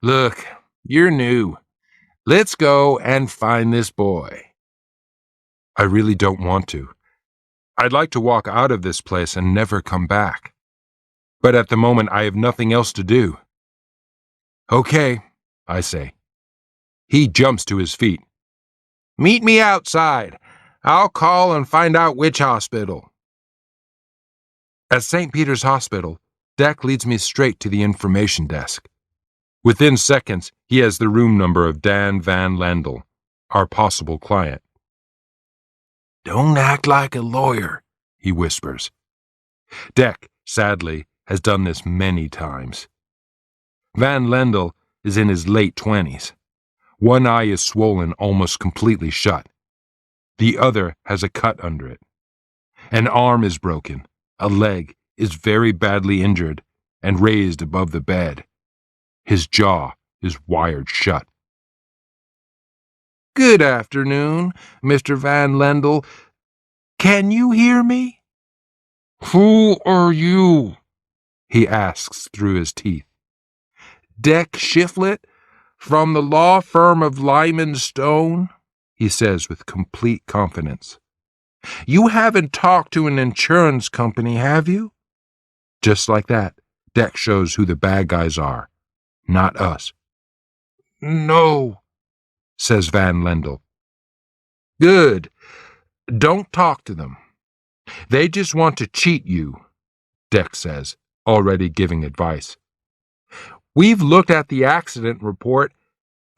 Look, you're new. Let's go and find this boy. I really don't want to. I'd like to walk out of this place and never come back. But at the moment, I have nothing else to do. Okay, I say. He jumps to his feet. Meet me outside. I'll call and find out which hospital. At St. Peter's Hospital, Deck leads me straight to the information desk. Within seconds, he has the room number of Dan Van Lendel, our possible client. Don't act like a lawyer, he whispers. Deck, sadly, has done this many times. Van Lendel is in his late 20s. One eye is swollen almost completely shut. The other has a cut under it. An arm is broken. A leg is very badly injured and raised above the bed. His jaw is wired shut. Good afternoon, Mr. Van Lendel. Can you hear me? Who are you? He asks through his teeth. Deck Shiflett, from the law firm of Lyman Stone, he says with complete confidence. You haven't talked to an insurance company, have you? Just like that, Deck shows who the bad guys are, not us. No, says Van Lendel. Good. Don't talk to them. They just want to cheat you, Deck says, already giving advice. We've looked at the accident report,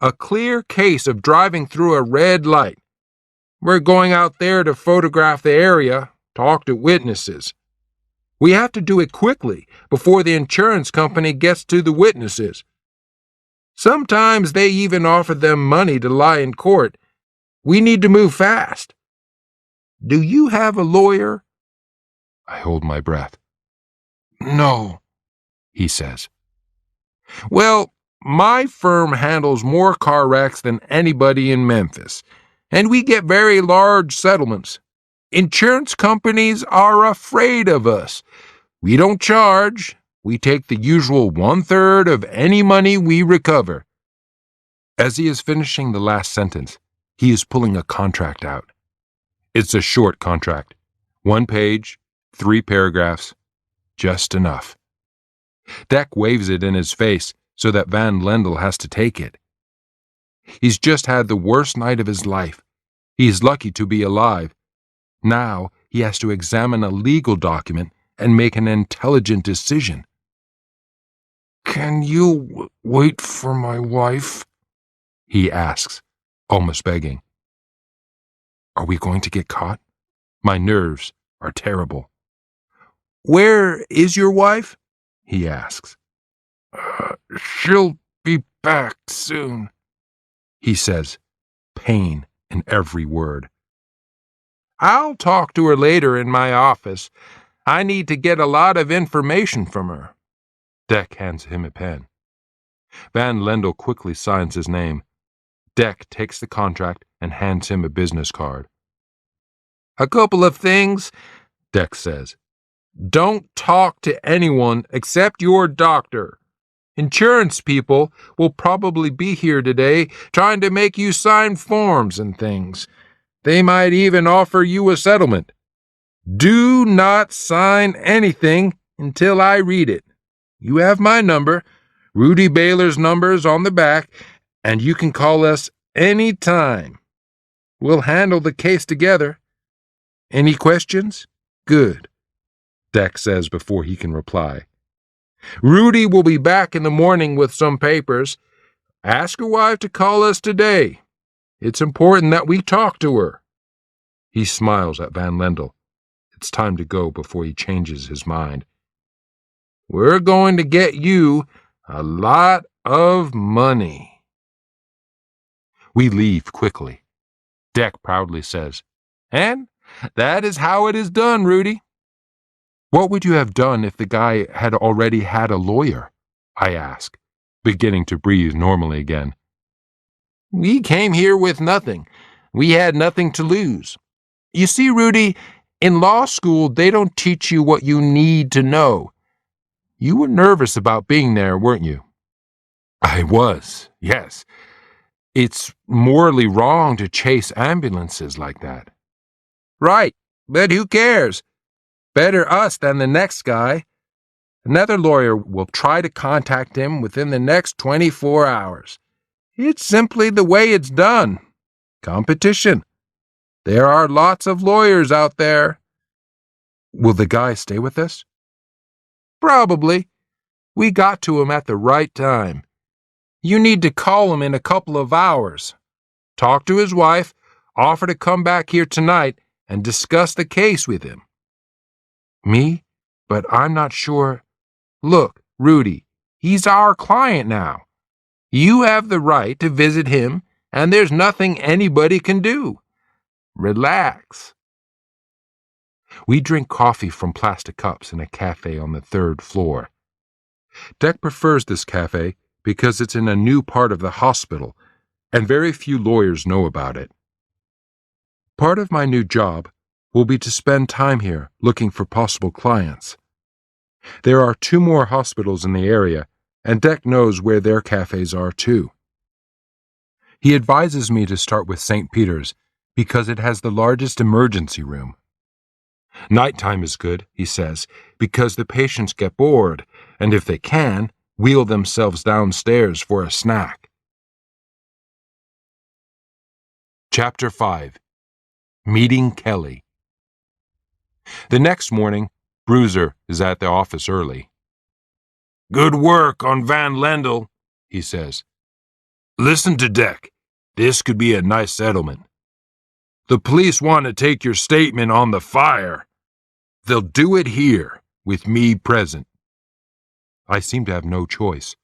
a clear case of driving through a red light. We're going out there to photograph the area, talk to witnesses. We have to do it quickly before the insurance company gets to the witnesses. Sometimes they even offer them money to lie in court. We need to move fast. Do you have a lawyer? I hold my breath. No, he says. Well, my firm handles more car wrecks than anybody in Memphis, and we get very large settlements. Insurance companies are afraid of us. We don't charge. We take the usual 1/3 of any money we recover. As he is finishing the last sentence, he is pulling a contract out. It's a short contract. 1 page, 3 paragraphs, just enough. Deck waves it in his face so that Van Lendel has to take it. He's just had the worst night of his life. He's lucky to be alive. Now he has to examine a legal document and make an intelligent decision. Can you wait for my wife? He asks, almost begging. Are we going to get caught? My nerves are terrible. Where is your wife? He asks. She'll be back soon, he says, pain in every word. I'll talk to her later in my office. I need to get a lot of information from her. Deck hands him a pen. Van Lendel quickly signs his name. Deck takes the contract and hands him a business card. A couple of things, Deck says. Don't talk to anyone except your doctor. Insurance people will probably be here today trying to make you sign forms and things. They might even offer you a settlement. Do not sign anything until I read it. You have my number. Rudy Baylor's number's on the back, and you can call us any time. We'll handle the case together. Any questions? Good, Deck says before he can reply. Rudy will be back in the morning with some papers. Ask your wife to call us today. It's important that we talk to her. He smiles at Van Lendel. It's time to go before he changes his mind. We're going to get you a lot of money. We leave quickly. Deck proudly says, And that is how it is done, Rudy. What would you have done if the guy had already had a lawyer? I ask, beginning to breathe normally again. We came here with nothing. We had nothing to lose. You see, Rudy, in law school, they don't teach you what you need to know. You were nervous about being there, weren't you? I was, yes. It's morally wrong to chase ambulances like that. Right, but who cares? Better us than the next guy. Another lawyer will try to contact him within the next 24 hours. It's simply the way it's done. Competition. There are lots of lawyers out there. Will the guy stay with us? Probably. We got to him at the right time. You need to call him in a couple of hours. Talk to his wife, offer to come back here tonight, and discuss the case with him. Me? But I'm not sure. Look, Rudy, he's our client now. You have the right to visit him, and there's nothing anybody can do. Relax. We drink coffee from plastic cups in a cafe on the 3rd floor. Deck prefers this cafe because it's in a new part of the hospital, and very few lawyers know about it. Part of my new job will be to spend time here looking for possible clients. There are 2 more hospitals in the area, and Deck knows where their cafes are too. He advises me to start with St. Peter's because it has the largest emergency room. Nighttime is good, he says, because the patients get bored, and if they can, wheel themselves downstairs for a snack. Chapter 5. Meeting Kelly. The next morning, Bruiser is at the office early. Good work on Van Lendel, he says. Listen to Deck. This could be a nice settlement. The police want to take your statement on the fire. They'll do it here, with me present. I seem to have no choice.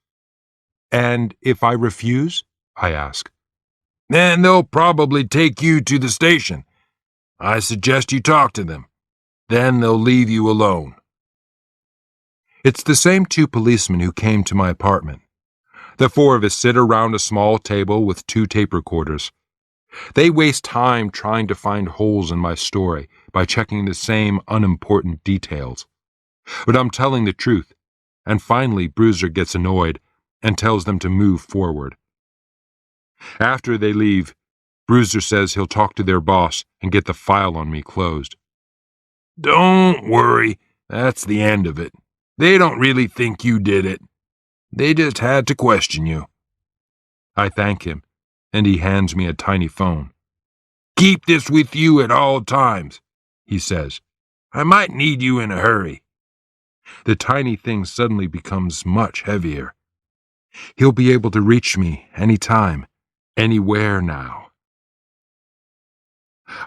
And if I refuse? I ask. Then they'll probably take you to the station. I suggest you talk to them. Then they'll leave you alone. It's the same 2 policemen who came to my apartment. The 4 of us sit around a small table with 2 tape recorders. They waste time trying to find holes in my story by checking the same unimportant details. But I'm telling the truth, and finally Bruiser gets annoyed and tells them to move forward. After they leave, Bruiser says he'll talk to their boss and get the file on me closed. Don't worry, that's the end of it. They don't really think you did it. They just had to question you. I thank him, and he hands me a tiny phone. Keep this with you at all times, he says. I might need you in a hurry. The tiny thing suddenly becomes much heavier. He'll be able to reach me any time, anywhere now.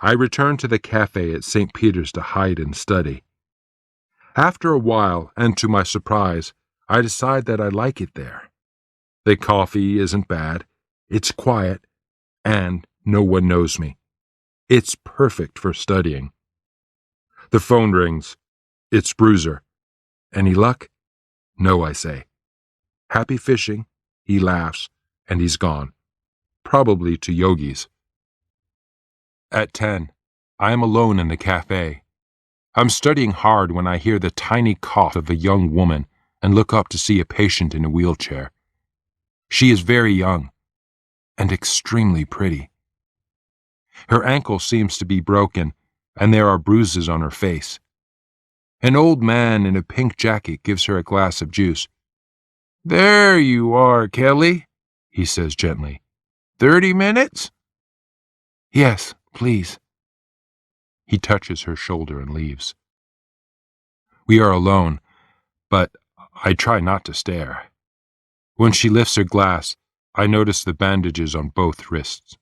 I return to the cafe at St. Peter's to hide and study. After a while, and to my surprise, I decide that I like it there. The coffee isn't bad, it's quiet, and no one knows me. It's perfect for studying. The phone rings. It's Bruiser. Any luck? No, I say. Happy fishing. He laughs, and he's gone. Probably to Yogi's. At 10, I am alone in the cafe. I'm studying hard when I hear the tiny cough of a young woman and look up to see a patient in a wheelchair. She is very young and extremely pretty. Her ankle seems to be broken, and there are bruises on her face. An old man in a pink jacket gives her a glass of juice. There you are, Kelly, he says gently. 30 minutes? Yes, please. He touches her shoulder and leaves. We are alone, but I try not to stare. When she lifts her glass, I notice the bandages on both wrists.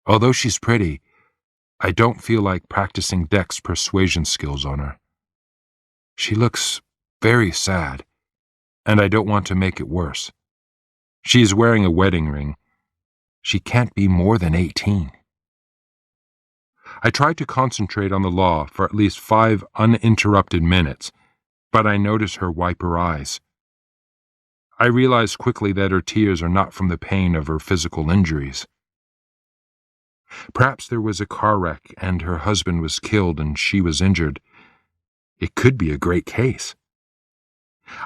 Although she's pretty, I don't feel like practicing Deck's persuasion skills on her. She looks very sad, and I don't want to make it worse. She is wearing a wedding ring. She can't be more than 18. I try to concentrate on the law for at least 5 uninterrupted minutes, but I notice her wipe her eyes. I realize quickly that her tears are not from the pain of her physical injuries. Perhaps there was a car wreck and her husband was killed and she was injured. It could be a great case.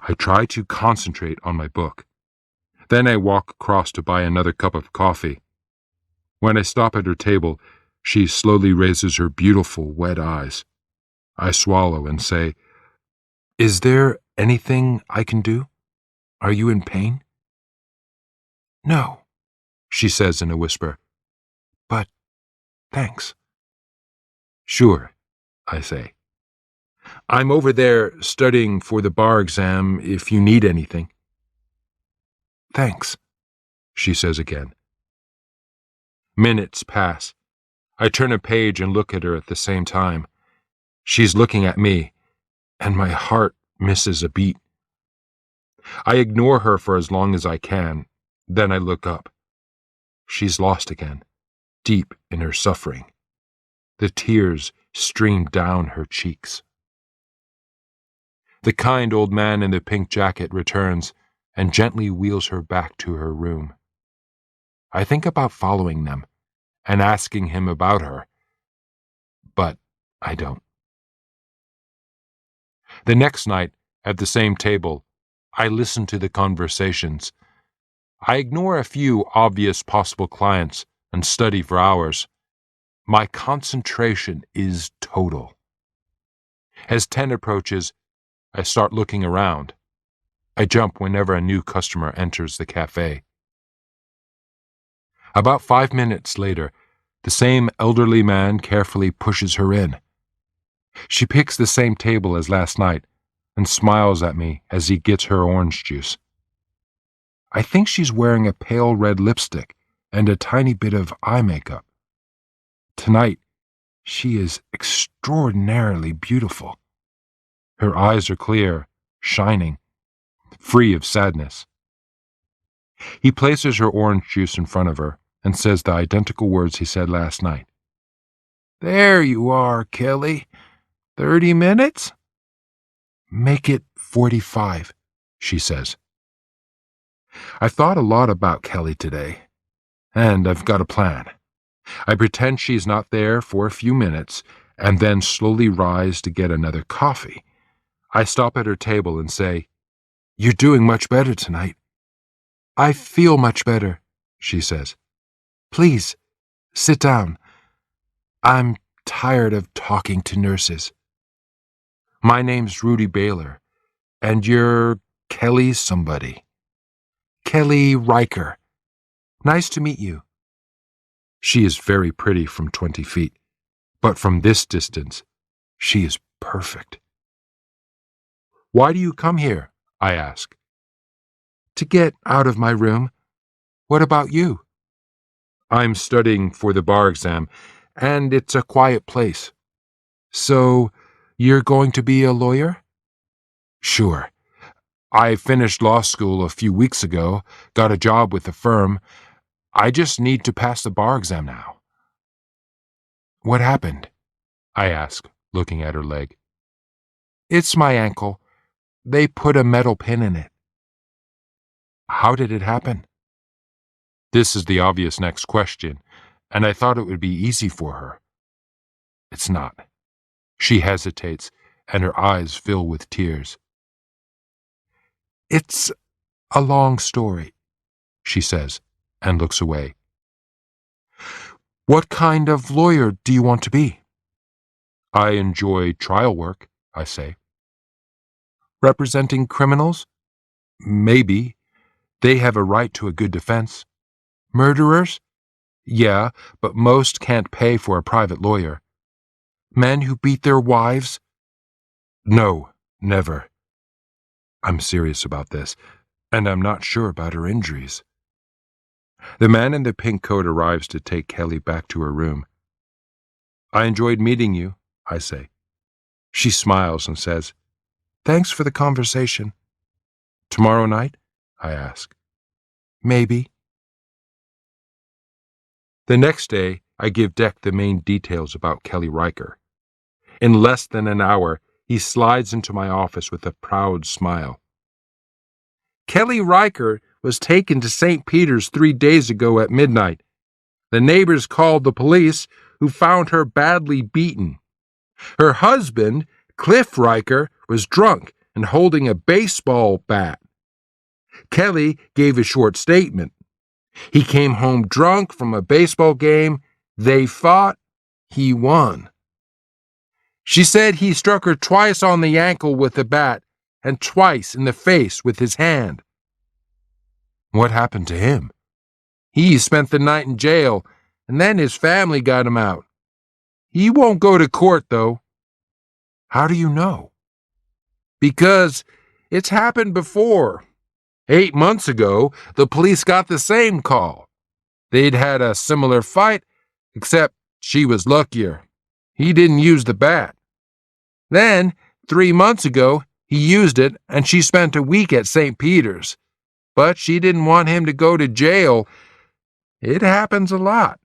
I try to concentrate on my book. Then I walk across to buy another cup of coffee. When I stop at her table, she slowly raises her beautiful, wet eyes. I swallow and say, "Is there anything I can do? Are you in pain?" "No," she says in a whisper, "but thanks." "Sure," I say. "I'm over there studying for the bar exam if you need anything." "Thanks," she says again. Minutes pass. I turn a page and look at her at the same time. She's looking at me, and my heart misses a beat. I ignore her for as long as I can. Then I look up. She's lost again, deep in her suffering. The tears stream down her cheeks. The kind old man in the pink jacket returns and gently wheels her back to her room. I think about following them and asking him about her, but I don't. The next night, at the same table, I listen to the conversations. I ignore a few obvious possible clients and study for hours. My concentration is total. As 10 approaches, I start looking around. I jump whenever a new customer enters the cafe. About 5 minutes later, the same elderly man carefully pushes her in. She picks the same table as last night and smiles at me as he gets her orange juice. I think she's wearing a pale red lipstick and a tiny bit of eye makeup. Tonight, she is extraordinarily beautiful. Her eyes are clear, shining, free of sadness. He places her orange juice in front of her and says the identical words he said last night. "There you are, Kelly. 30 minutes? "Make it 45, she says. I've thought a lot about Kelly today, and I've got a plan. I pretend she's not there for a few minutes, and then slowly rise to get another coffee. I stop at her table and say, "You're doing much better tonight." "I feel much better," she says. "Please, sit down. I'm tired of talking to nurses." "My name's Rudy Baylor, and you're Kelly somebody." "Kelly Riker. Nice to meet you." She is very pretty from 20 feet, but from this distance, she is perfect. "Why do you come here?" I ask. "To get out of my room. What about you?" "I'm studying for the bar exam, and it's a quiet place." "So, you're going to be a lawyer?" "Sure. I finished law school a few weeks ago, got a job with the firm. I just need to pass the bar exam now." "What happened?" I ask, looking at her leg. "It's my ankle. They put a metal pin in it." "How did it happen?" This is the obvious next question, and I thought it would be easy for her. It's not. She hesitates, and her eyes fill with tears. "It's a long story," she says, and looks away. "What kind of lawyer do you want to be?" "I enjoy trial work," I say. "Representing criminals?" "Maybe. They have a right to a good defense." "Murderers?" "Yeah, but most can't pay for a private lawyer." "Men who beat their wives?" "No, never." I'm serious about this, and I'm not sure about her injuries. The man in the pink coat arrives to take Kelly back to her room. "I enjoyed meeting you," I say. She smiles and says, "Thanks for the conversation." "Tomorrow night?" I ask. "Maybe." The next day, I give Deck the main details about Kelly Riker. In less than an hour, he slides into my office with a proud smile. "Kelly Riker was taken to St. Peter's 3 days ago at midnight. The neighbors called the police, who found her badly beaten. Her husband, Cliff Riker, was drunk and holding a baseball bat. Kelly gave a short statement. He came home drunk from a baseball game. They fought. He won. She said he struck her twice on the ankle with a bat and twice in the face with his hand. What happened to him? He spent the night in jail, and then his family got him out. He won't go to court, though. How do you know? Because it's happened before. 8 months ago, the police got the same call. They'd had a similar fight, except she was luckier. He didn't use the bat. Then, 3 months ago, he used it, and she spent a week at St. Peter's. But she didn't want him to go to jail. It happens a lot.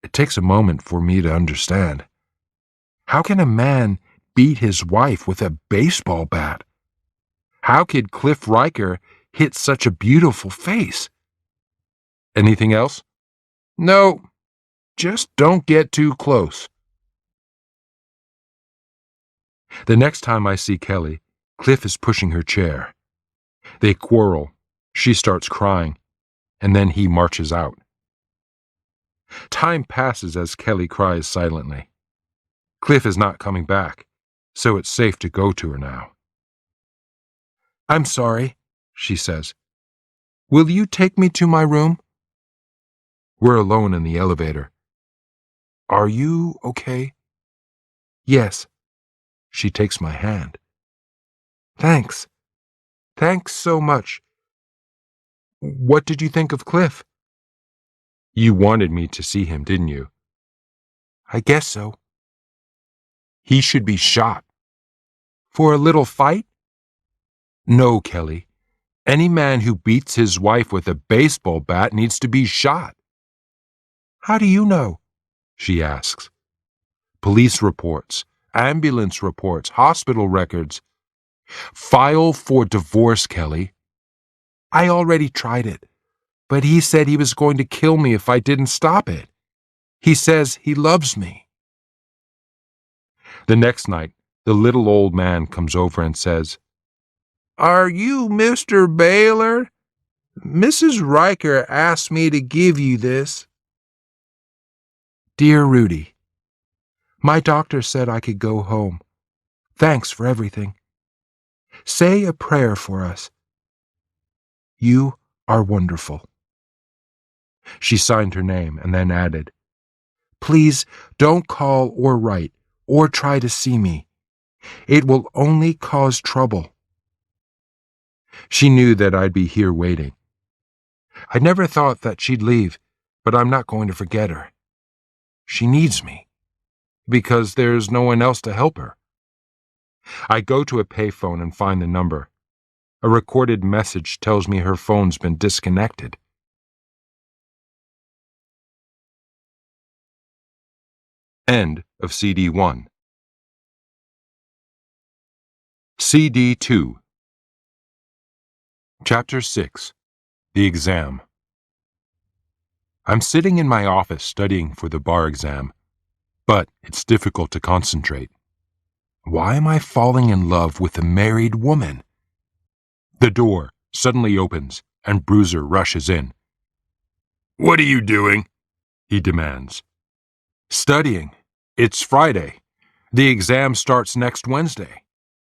It takes a moment for me to understand. How can a man beat his wife with a baseball bat? How could Cliff Riker hit such a beautiful face? Anything else? No, just don't get too close. The next time I see Kelly, Cliff is pushing her chair. They quarrel. She starts crying, and then he marches out. Time passes as Kelly cries silently. Cliff is not coming back, so it's safe to go to her now. I'm sorry, she says. Will you take me to my room? We're alone in the elevator. Are you okay? Yes. She takes my hand. Thanks. Thanks so much. What did you think of Cliff? You wanted me to see him, didn't you? I guess so. He should be shot. For a little fight? No, Kelly. Any man who beats his wife with a baseball bat needs to be shot. How do you know? She asks. Police reports, ambulance reports, hospital records. File for divorce, Kelly. I already tried it, but he said he was going to kill me if I didn't stop it. He says he loves me. The next night, the little old man comes over and says, Are you Mr. Baylor? Mrs. Riker asked me to give you this. Dear Rudy, my doctor said I could go home. Thanks for everything. Say a prayer for us. You are wonderful. She signed her name and then added, Please don't call or write or try to see me. It will only cause trouble. She knew that I'd be here waiting. I never thought that she'd leave, but I'm not going to forget her. She needs me, because there's no one else to help her. I go to a payphone and find the number. A recorded message tells me her phone's been disconnected. End of CD 1. CD 2. Chapter 6. The Exam. I'm sitting in my office studying for the bar exam, but it's difficult to concentrate. Why am I falling in love with a married woman? The door suddenly opens and Bruiser rushes in. What are you doing? He demands. Studying. It's Friday. The exam starts next Wednesday.